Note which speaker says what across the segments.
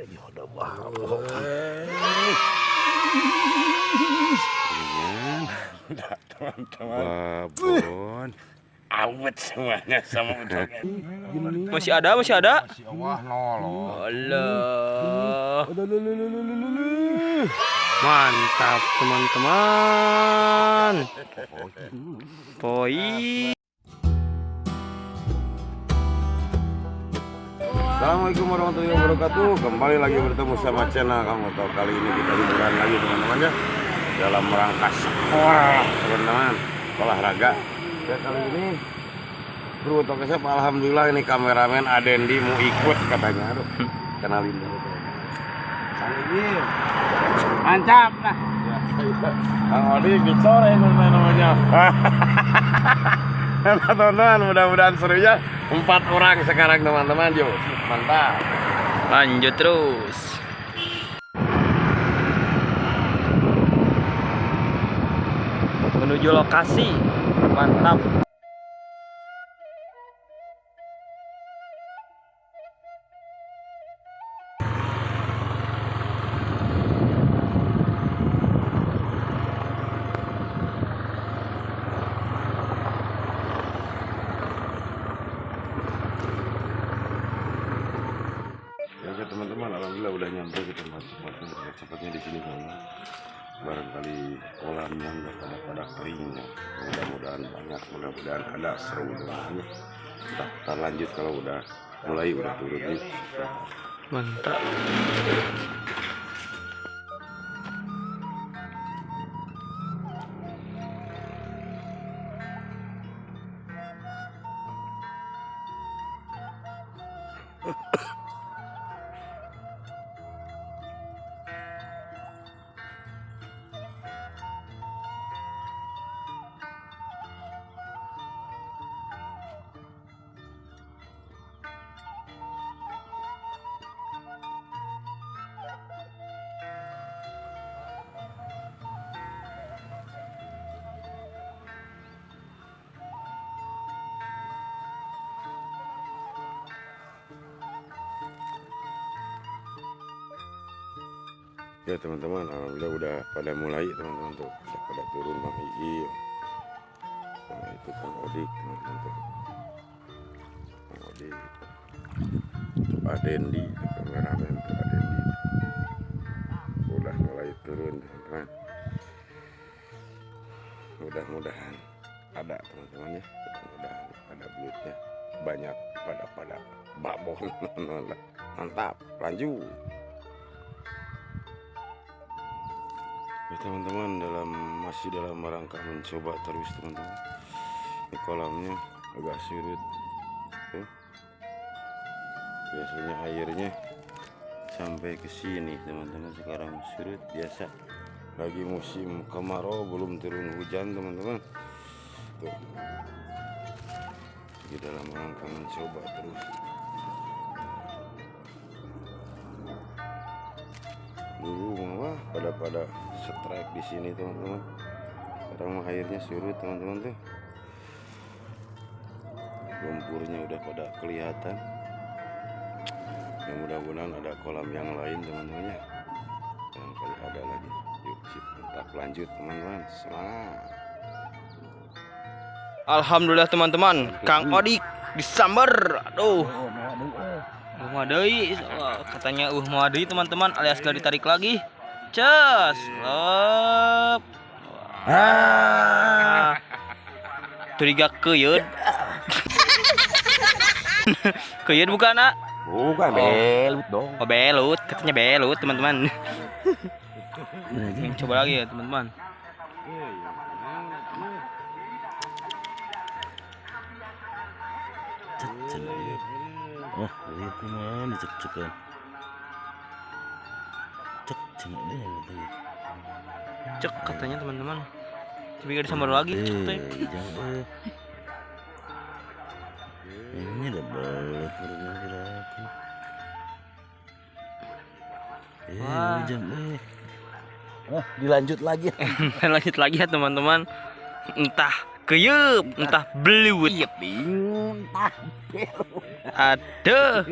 Speaker 1: Ya udah babon. Udah teman-teman.
Speaker 2: Babon.
Speaker 1: Awet semuanya sama udang.
Speaker 3: Masih ada, masih ada.
Speaker 1: Masih Allah nolong.
Speaker 3: Allah.
Speaker 2: Mantap teman-teman. Poi.
Speaker 1: Assalamualaikum warahmatullahi wabarakatuh. Kembali lagi bertemu sama channel Kamu Tahu. Kali ini kita liburan lagi teman-teman ya, dalam rangka sekolah teman-teman, olahraga. Ya kali ini bro tokesnya alhamdulillah ini kameramen Adendi mau ikut katanya. Aduh, kenalin dulu. Salim.
Speaker 3: Mantap lah.
Speaker 1: Kang Odi bicara namanya. Teman-teman, mudah-mudahan serunya 4 orang sekarang teman-teman. Yuk, mantap.
Speaker 3: Lanjut terus. Menuju lokasi. Mantap.
Speaker 1: Oke teman-teman, alhamdulillah udah nyampe ke tempat-tempatnya. Tempatnya di sini karena barangkali kolamnya nggak pada kering ya. Mudah-mudahan banyak, mudah-mudahan ada seru banget. Kita lanjut kalau udah mulai udah turun nih.
Speaker 3: Mantap.
Speaker 1: Ya teman-teman, alhamdulillah udah pada mulai teman-teman tuh, udah pada turun Bang Ii. Nah, itu Kang Odik teman-teman tuh. Kang Odik. Itu Adendi, itu kameramen tuh Adendi. Udah mulai turun teman-teman. Mudah-mudahan ada teman-teman ya, mudah-mudahan ada belutnya banyak pada babon. Mantap, lanjut. Ya teman-teman, masih dalam rangka mencoba terus teman-teman. Ini kolamnya agak surut tuh. Biasanya airnya sampai ke sini teman-teman, sekarang surut biasa. Lagi musim kemarau, belum turun hujan teman-teman. Tuh. Di dalam rangka mencoba terus. Dulu mah pada strike di sini teman-teman. Sekarang mah airnya surut teman-teman tuh. Lumpurnya udah pada kelihatan. Ya mudah-mudahan ada kolam yang lain teman-teman ya. Barangkali ada lagi. Yuk sip, tetap lanjut teman-teman. Semangat.
Speaker 3: Alhamdulillah teman-teman, Kang Odik disamber. Aduh. Mau deui, katanya mau deui teman-teman, alias gak ditarik lagi. Ces, lep. Turiga keyeud. Keyeud bukan, Nak?
Speaker 1: Bukan belut dong.
Speaker 3: Oh, belut, katanya belut, teman-teman. Coba lagi ya, teman-teman.
Speaker 2: Wah, lihat kemana cek-cekan. Cek cenanya katanya.
Speaker 3: Cek katanya teman-teman. Tapi gak disambar lagi, cek katanya.
Speaker 2: Jangan. Ini udah belut kurangnya kira-kira.
Speaker 3: Wah.
Speaker 2: Jam dilanjut lagi.
Speaker 3: Lanjut lagi ya teman-teman. Entah keyup, entah belut.
Speaker 2: Iya bingung, entah.
Speaker 3: Aduh.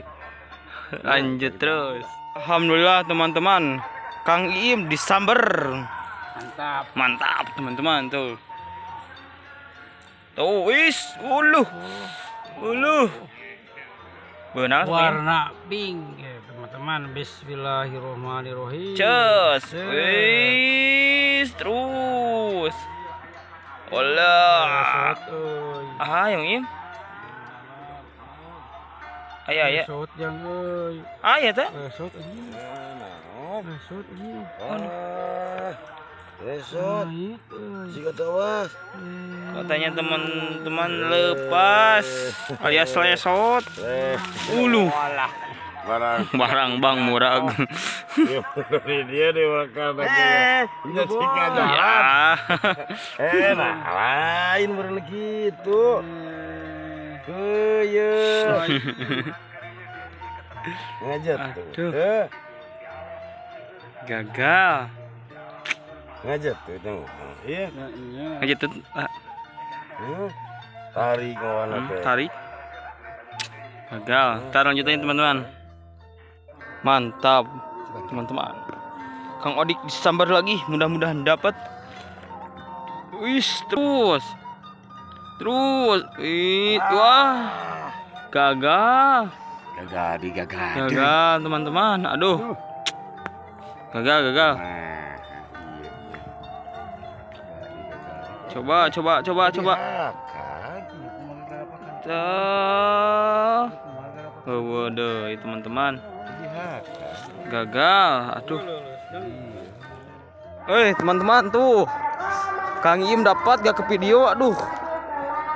Speaker 3: Lanjut terus. Alhamdulillah teman-teman, Kang Iim disamber.
Speaker 4: Mantap.
Speaker 3: Mantap teman-teman tuh. Tuh, wis, uluh. Benar nih.
Speaker 4: Warna pink ya, teman-teman. Bismillahirrahmanirrahim.
Speaker 3: Cus. Wis, terus. Olah. Ah, yang Iim. Aya.
Speaker 4: Sot yang euy.
Speaker 3: Aya teh.
Speaker 4: Sot anjing. Sot anjing.
Speaker 2: Besok jika tawas
Speaker 3: Katanya teman-teman lepas alias lesot. Ulu. Barang Bang Murag.
Speaker 1: Dia di belakang lagi. Punya cika jalan.
Speaker 3: Ya.
Speaker 1: Nah, lain baru gitu. Iya. Ngajak tuh.
Speaker 3: Aduh. Gagal.
Speaker 1: Ngajak tuh tengok. Iya.
Speaker 3: Aja tuh
Speaker 1: Tarik kawan teh.
Speaker 3: tarik. Gagal. Ntar lanjutannya teman-teman. Mantap teman-teman. Kang Odik disambar lagi, mudah-mudahan dapat. Wis, terus. Wah. Gagal teman-teman. Aduh. Gagal. Coba. Waduh, teman-teman. Gagal. Aduh. Teman-teman tuh. Kang Iim dapat gak ke video? Aduh.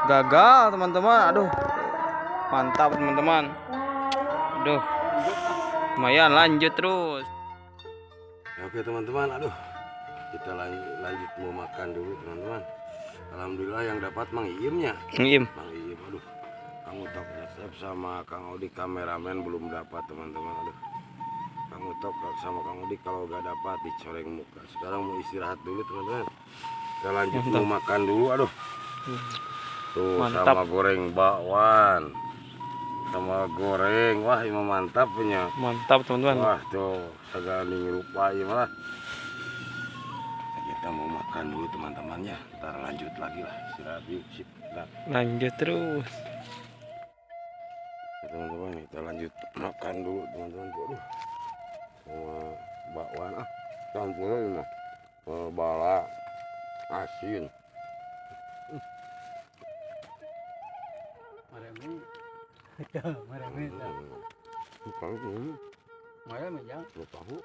Speaker 3: Gagal, teman-teman. Aduh. Mantap, teman-teman. Aduh. Lumayan, lanjut terus.
Speaker 1: Oke teman-teman, aduh. Kita lanjut mau makan dulu teman-teman. Alhamdulillah yang dapat Mang Iimnya.
Speaker 3: Kang Iim.
Speaker 1: Mang Iim, aduh. Kang Utok SF sama Kang Odik kameramen belum dapat teman-teman. Aduh. Kang Utok sama Kang Odik kalau gak dapat dicoreng muka. Sekarang mau istirahat dulu teman-teman. Kita lanjut mau makan dulu, aduh. Tuh
Speaker 3: Mantap.
Speaker 1: sama goreng bakwan. Sama goreng, wah ini mantap punya.
Speaker 3: Mantap, teman-teman.
Speaker 1: Wah tuh segala rupa ya malah. Kita mau makan dulu teman-temannya. Ntar lanjut lagi lah istirahat yuk. Sip. Nah,
Speaker 3: Lanjut terus.
Speaker 1: teman-teman kita lanjut makan dulu teman-teman. Aduh. Sama bakwan campur ini mah. Bala asin.
Speaker 4: Marami.
Speaker 1: Bukan ini.
Speaker 4: Marami ya.
Speaker 1: Lu tahu?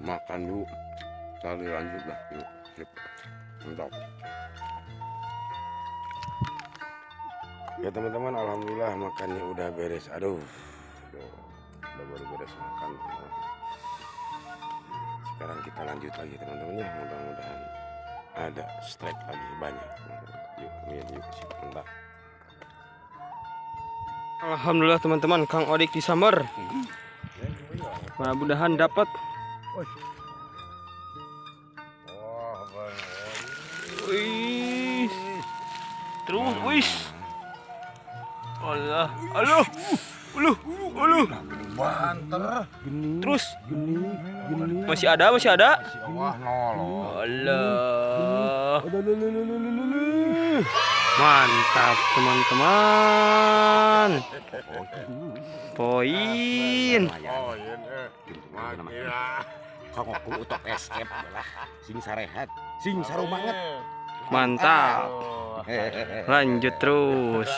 Speaker 1: Makan dulu kali lanjut lah yuk. Sip. Mantap ya teman-teman, alhamdulillah makannya udah beres. Aduh udah baru beres makan. Sekarang kita lanjut lagi teman-teman ya, mudah-mudahan ada strike lagi banyak. Yuk sip. Mantap.
Speaker 3: Alhamdulillah teman-teman, Kang Odik disambar. Mudah-mudahan dapat. Wis. Terus wis. Allah. Aduh. Uluh.
Speaker 1: Banter.
Speaker 3: Terus. Masih ada?
Speaker 1: Wah nolong.
Speaker 3: Allah. Mantap teman-teman. Poin.
Speaker 1: Kang Utok escape lah. Sing sarehat, sing saru banget.
Speaker 3: Mantap. Lanjut terus.